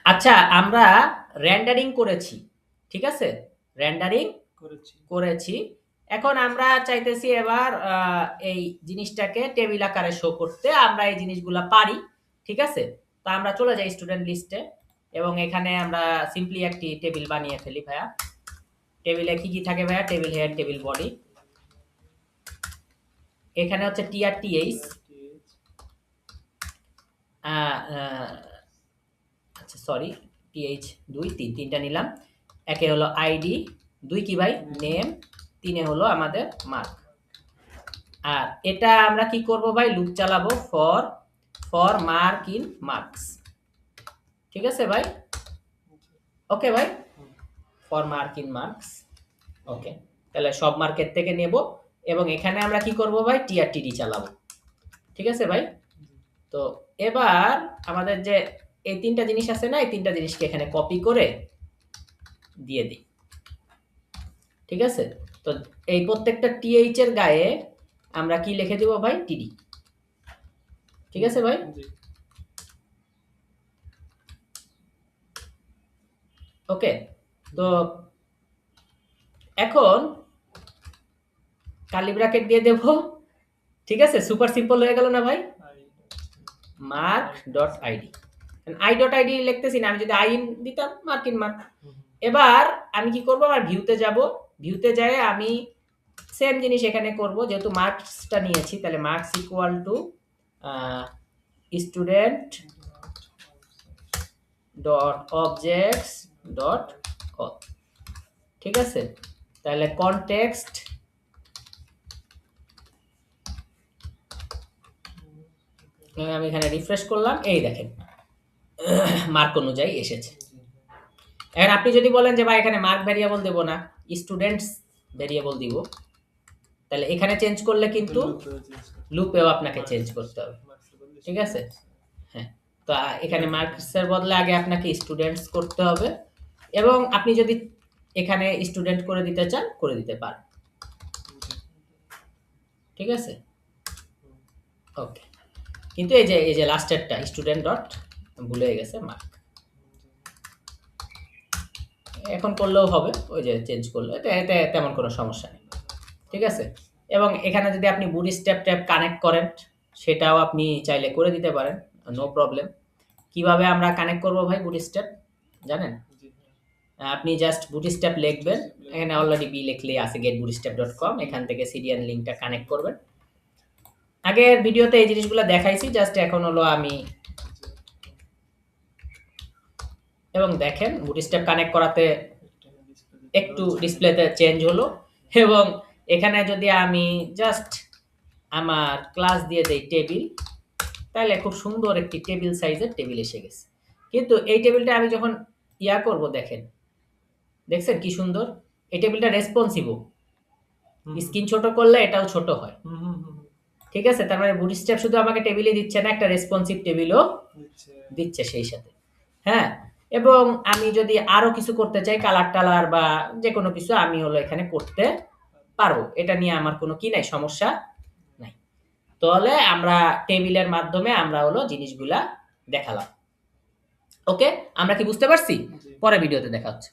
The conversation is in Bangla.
আচ্ছা, আমরা রেন্ডারিং করেছি। ঠিক আছে? রেন্ডারিং করেছি। এখন আমরা চাইতেছি এবার এই জিনিসটাকে টেবিল আকারে শো করতে। আমরা এই জিনিসগুলা পারি। ঠিক আছে? তো আমরা চলে যাই স্টুডেন্ট লিস্টে এবং এখানে আমরা সিম্পলি একটি টেবিল বানিয়ে ফেলি ভাইয়া। টেবিলে কি থাকে ভাইয়া? Table head, table body. এখানে হচ্ছে টিআর টিএইচ। আচ্ছা সরি, টিএইচ 2 তিনটা নিলাম। একে হলো আইডি, 2 কি ভাই? নেম, 3 হলো আমাদের মার্ক। আর এটা আমরা কি করব ভাই? লুপ চালাবো ফর মার্ক ইন মার্কস। ঠিক আছে ভাই? ওকে ভাই? For mark in marks. Okay, তাহলে সব মার্কেট থেকে নেব এবং এখানে আমরা কি করব ভাই? টিআরটিডি চালাবো। ঠিক আছে ভাই? তো এবার আমাদের যে এই তিনটা জিনিস আছে না, এই তিনটা জিনিসকে এখানে কপি করে দিয়ে দিই। ঠিক আছে? তো এই প্রত্যেকটা টিএইচ এর গায়ে আমরা কি লিখে দিব ভাই? টিডি। ঠিক আছে ভাই? ওকে, তো এখন কার্লি ব্র্যাকেট দিয়ে দেব। ঠিক আছে? সুপার সিম্পল হয়ে গেল না ভাই? Mark dot ID. I dot ID লিখতেছি না, আমি যদি আই দিতাম মার্ক ইন মার্ক। এবার আমি কি করব? আমার ভিউতে যাব। ভিউতে যায় আমি সেম জিনিস এখানে করব, যেহেতু মার্কসটা নিয়েছি তাহলে marks equal to student dot objects dot auth. ঠিক আছে? তাহলে কনটেক্সট আমি এখানে রিফ্রেশ করলাম, এই দেখেন মার্ক অনুযায়ী এসেছে। এখন আপনি যদি বলেন যে ভাই এখানে মার্ক ভ্যারিয়েবল দেব না, স্টুডেন্টস ভ্যারিয়েবল দিব, তাহলে এখানে চেঞ্জ করলে কিন্তু লুপেও আপনাকে চেঞ্জ করতে হবে। ঠিক আছে? হ্যাঁ, তো এখানে মার্কসের বদলে আগে আপনাকে স্টুডেন্টস করতে হবে এবং আপনি যদি এখানে স্টুডেন্ট করে দিতে চান করে দিতে পারেন। ঠিক আছে? ওকে, কিন্তু এই যে লাস্টেরটা স্টুডেন্ট ডট ভুলে গেছে মার্ক, এখন করলেও হবে, ওই যে চেঞ্জ করলে এতে তেমন কোনো সমস্যা নেই। ঠিক আছে? এবং এখানে যদি আপনি বুটস্ট্র্যাপ ট্যাব কানেক্ট করেন সেটাও আপনি চাইলে করে দিতে পারেন, নো প্রবলেম। কিভাবে আমরা কানেক্ট করব ভাই বুটস্ট্র্যাপ জানেন? আপনি জাস্ট বুটস্ট্র্যাপ লিখবেন, এখানে অলরেডি বি লিখলেই আছে getbootstrap.com, এখান থেকে সিরিয়াল লিংকটা কানেক্ট করবেন। আগের ভিডিওতে এই জিনিসগুলো দেখাইছি, জাস্ট এখন হলো আমি এবং দেখেন বুটস্ট্র্যাপ কানেক্ট করাতে একটু ডিসপ্লেতে চেঞ্জ হলো এবং এখানে যদি আমি জাস্ট আমার ক্লাস দিয়ে দেই টেবিল, তাহলে খুব সুন্দর একটি টেবিল সাইজের টেবিল এসে গেছে। কিন্তু এই টেবিলটা আমি যখন করব, দেখছেন কি সুন্দর? এই টেবিলটা রেসপন্সিভ, স্ক্রিন ছোট করলে এটাও ছোট হয়। ঠিক আছে? তার মানে বুটস্ট্র্যাপ শুধু আমাকে টেবিলই দিচ্ছে না, একটা রেসপন্সিভ টেবিলও দিচ্ছে সেই সাথে। হ্যাঁ, এবং আমি যদি আরো কিছু করতে চাই, কালার টালার বা যে কোনো কিছু আমি হলো এখানে করতে পারবো। এটা নিয়ে আমার কোনো কি নাই, সমস্যা নাই। তাহলে আমরা টেবিলের মাধ্যমে আমরা হলো জিনিসগুলা দেখালাম। ওকে, আমরা কি বুঝতে পারছি? পরে ভিডিওতে দেখা হচ্ছে।